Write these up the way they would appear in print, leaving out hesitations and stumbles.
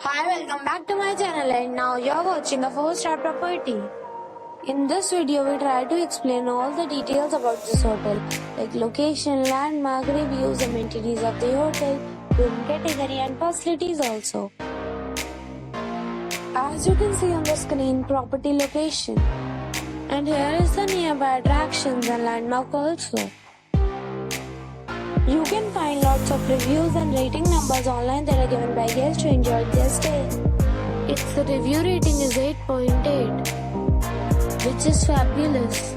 Hi, welcome back to my channel, and now you're watching a 4-star property. In this video, we try to explain all the details about this hotel, like location, landmark, reviews, amenities of the hotel, room category and facilities also. As you can see on the screen, property location. And here is the nearby attractions and landmark also. You can find lots of reviews and rating numbers online that are given by guests who enjoyed their stay. Its review rating is 8.8, which is fabulous.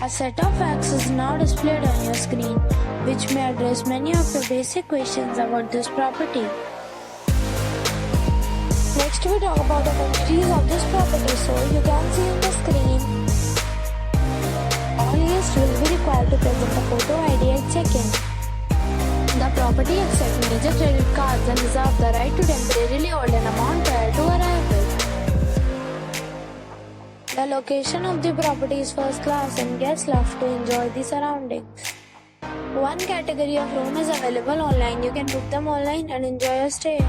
A set of facts is now displayed on your screen, which may address many of your basic questions about this property. Next, we talk about the amenities of this property. So you can see on the screen, all guests will be required to present a photo ID at check-in. The property accepts major credit cards and reserves the right to temporarily hold an amount prior to arrival. The location of the property is first class and guests love to enjoy the surroundings. One category of room is available online. You can book them online and enjoy your stay.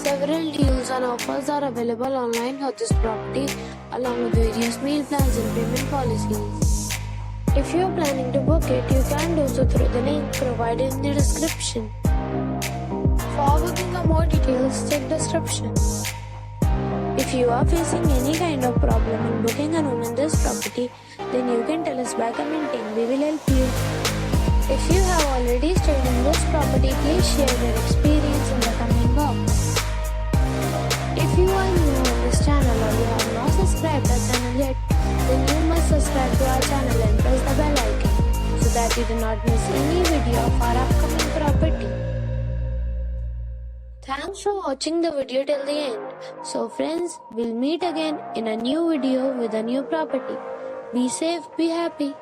Several deals and offers are available online for this property, along with various meal plans and payment policies. If you are planning to book it, you can do so through the link provided in the description. For booking or more details, check description. If you are facing any kind of problem in booking a room in this property, then you can tell us by commenting. We will help you. If you have already stayed in this property, please share your experience in the comment box. If you are new on this channel or you have not subscribed our channel yet, then you must subscribe to our channel and press the bell icon so that you do not miss any video of our upcoming property. Thanks for watching the video till the end. So friends, we'll meet again in a new video with a new property. Be safe, be happy.